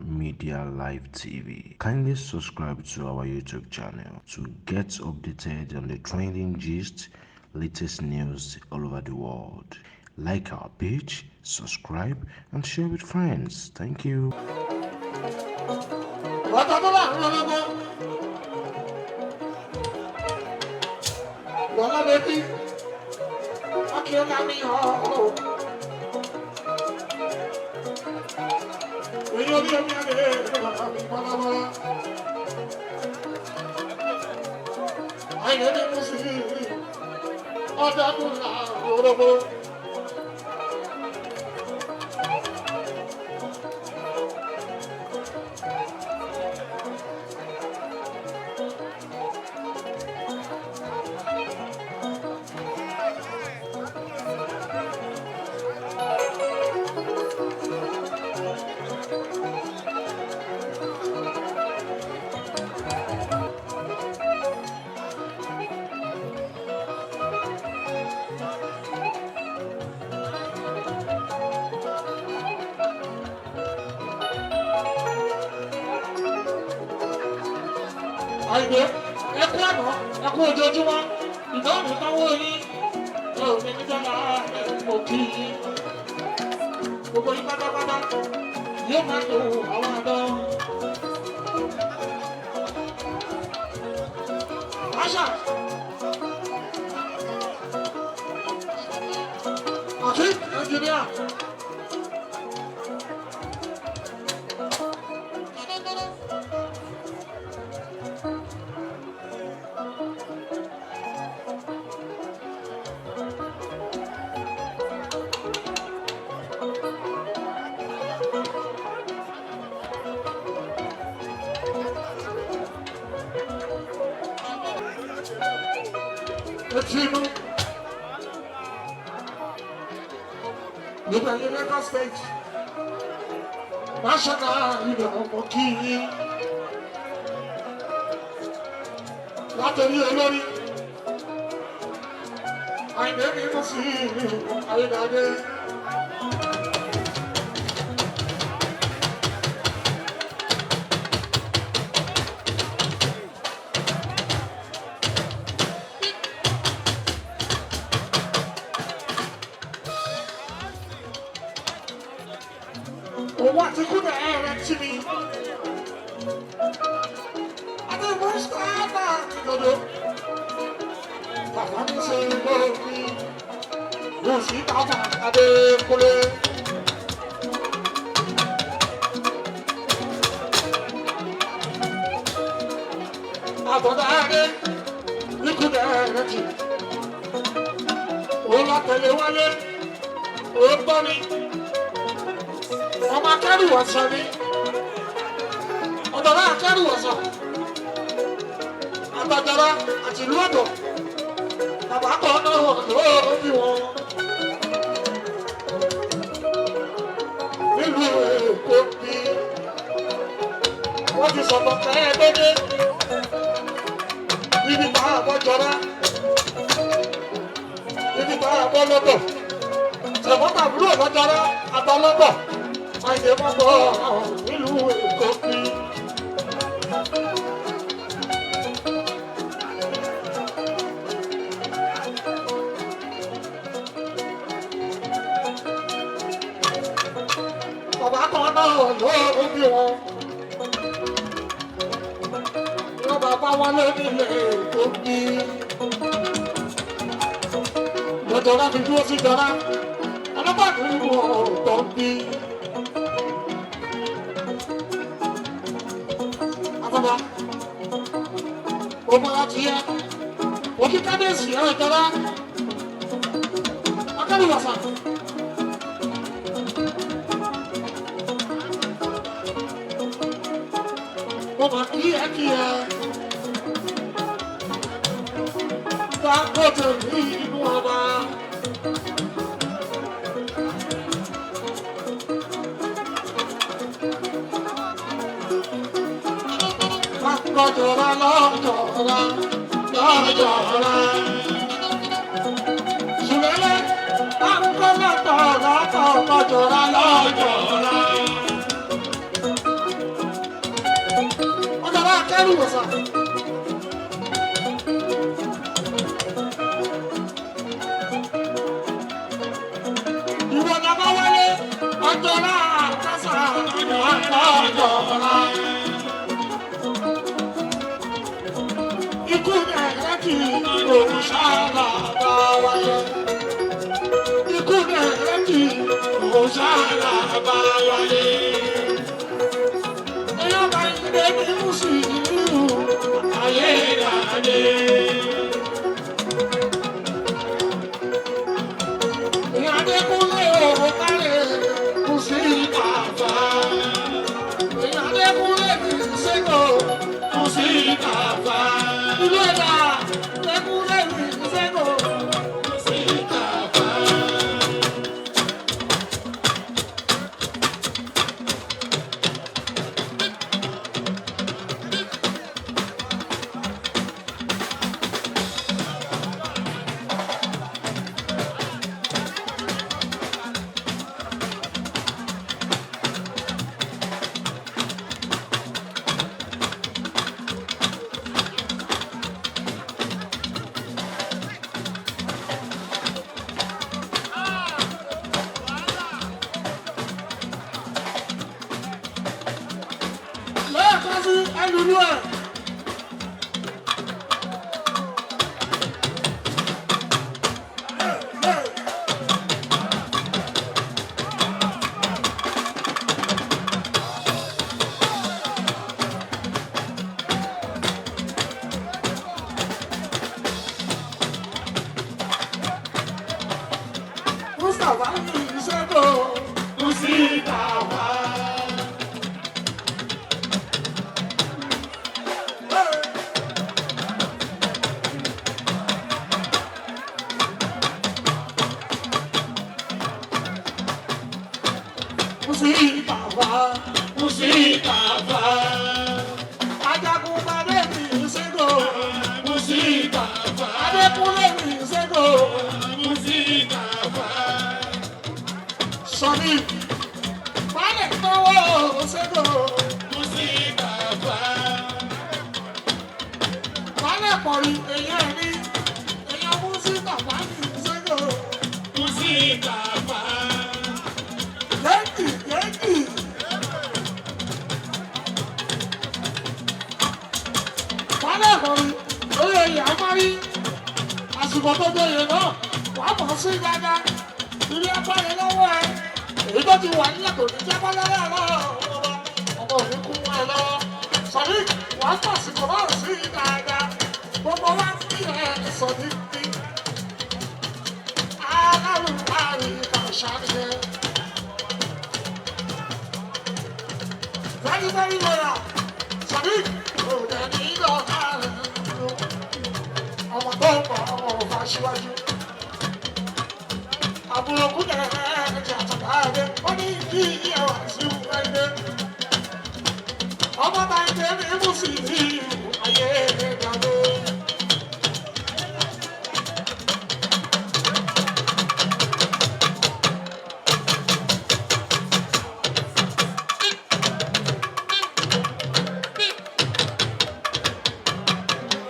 Media Live TV. Kindly subscribe to our YouTube channel to get updated on the trending gist, latest news all over the world. Like our page, subscribe, and share with friends. Thank you. Àìdè ẹkú àná ẹkú ojoojúmọ́ ìdáhùn ìnáwó yín ẹ ò ní níjọba ẹ̀kọ́ kí yín gbogbo yín pátápátá yóò máa tó àwọn àdán. Àṣà àti ẹnjìníà. Latino. Nígbà yẹn Lagos State. National ilẹ̀ ọmọ kí yín. Látọ̀rí olórí. Àìdè mi mú sí Ayédáadé. What to put the air to me? I don't want to start to do. Papa me say no me. No see Papa ade kule. Abona ade, you could air to me. Ola tele wale, o bani. Ọmọ akẹ́rù ọ̀sán ni ọ̀dọ̀rọ̀ akẹ́rù ọ̀sán àtàjọra àti ìlú ọ̀dọ̀ bàbá kan náà ló bí wọn nílùú Èkó bí wọ́n ti sọ̀tọ̀ kẹ́ẹ̀ẹ́dẹ́gbẹ́ níbi tá a bọ́ jọra níbi tá a bọ́ lọ́dọ̀ ṣẹ̀fọ́n tàbí ọ̀bọ̀jọra àtọlọ́dọ̀. Àìdè máa bọ̀ nílùú Èkó bí. Bàbá kan náà ló bí wọn. Wọ́n bàbá wọn lé nílé Èkó bí. Lọ́jọ́ra fi dúró sí jọra. Ọlọ́pàá nínú ọ̀tọ̀ bí. Baba, ọmọ láti yẹ, òkè kábíyèsí ẹ̀rọ ìjọba, akẹ́lùwàsà. Ọmọ kí ẹ, bá kóòtù ní inú ọba. Lọ́jọ́ra lọ́jọ́ra lọ́jọ́ra. Ṣùgbọ́n báńkọ́ lọ́tọ̀ lọ́jọ́ra lọ́jọ́ra. kẹ́rù wọ̀sán. Ìwọ la bá wálé ọjọ́ náà kásá ọjọ́ náà. Ikú nẹ̀rẹ́ kì í òṣàlà bá wáyé. Ikú nẹ̀rẹ́ kì í òṣàlà bá wáyé. Èèyàn bá ń gbé ní Mùsùlùmí ayé ìdáde. Èèyàn Adékúnlé òwò kálẹ̀ kù sí ìtàfà. Èèyàn Adékúnlé kì í ṣègò kù sí ìtàfà. Ìlú ẹ̀dá Adékúnlé kì í ṣègò kù sí ìtàfà. Lẹ́ẹ̀kan sí ẹlùlú ẹ̀. Mustapha ní ìṣẹ́gun Mustapha. Mustapha. Ajagun Bade ní ìṣẹ́gun Mustapha. Adékúnlé ní ìṣẹ́gun Mustapha. Sọ̀ni Bálẹ̀ náwó ìṣẹ́gun Mustapha. Bálẹ̀ pọ̀rí èèyàn ní èèyàn Mustapha ní ìṣẹ́gun Mustapha. Yẹ́nkì. Bálẹ̀ pọ̀rí oyè ìyá márí àsìkò tó dóye náà wà á mọ̀ sí dáadáa. Ilé ẹ̀kọ́ yẹn lọ́wọ́ ẹ. Èyí tó ti wà nílẹ̀ kò ní jábọ́ lọ́wọ́ ọmọ òní kú wọn ẹ lọ́wọ́. Sọ̀rí wà á fàsìkò náà sí dáadáa. Gbogbo wa fi ẹ̀ sọ̀rí bí. Alárùbárí kàṣàṣe. Very very well. Sọ̀rí òde ní ìdọ̀ká rẹ̀. Ọmọ tó ń bọ̀ ọmọ òfà síwájú. Àbúrò kúndẹ̀ ẹ̀ẹ́dẹ̀jẹ̀ àtàkàdé, wọ́n ní kí ẹwà sí ẹgbẹ́. Ọmọ bá ń tẹ́ ní Mùsùlùmí ayé ìgbàgbé.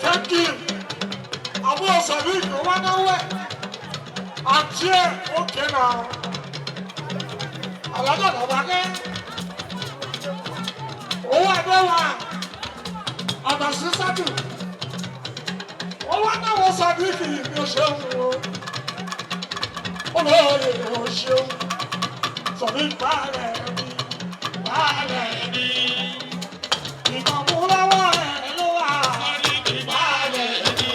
Thank you. Àbúrò sọ̀rí ìwọ́n náà wẹ̀. Àjẹ́ òkè náà. Àlájọ́ lọ́wọ́ akẹ́. Owó ẹgbẹ́ wa. Ọ̀dọ̀ sí sádù. Owó náwó sọ̀rí kì í bí o ṣe ń wo. Olóyè o ṣeun. Sọ̀rí bàálẹ̀ mi. Bàálẹ̀ mi. Ìmọ̀mú lọ́wọ́ rẹ̀ ló wà. Sọ̀rí bàálẹ̀ mi.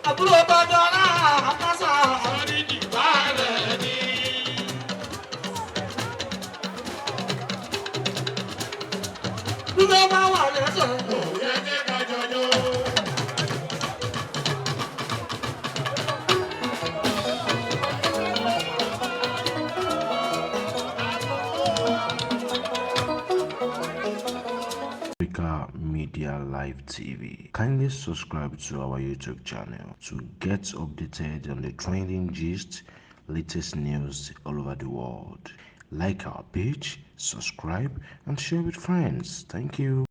Àbúrò bàbá náà àkásà orí ìbálẹ̀ ni. Bí wọ́n bá wà lẹ́sẹ̀ òye Media Live TV. Kindly subscribe to our YouTube channel to get updated on the trending gist, latest news all over the world. Like our page, subscribe, and share with friends. Thank you.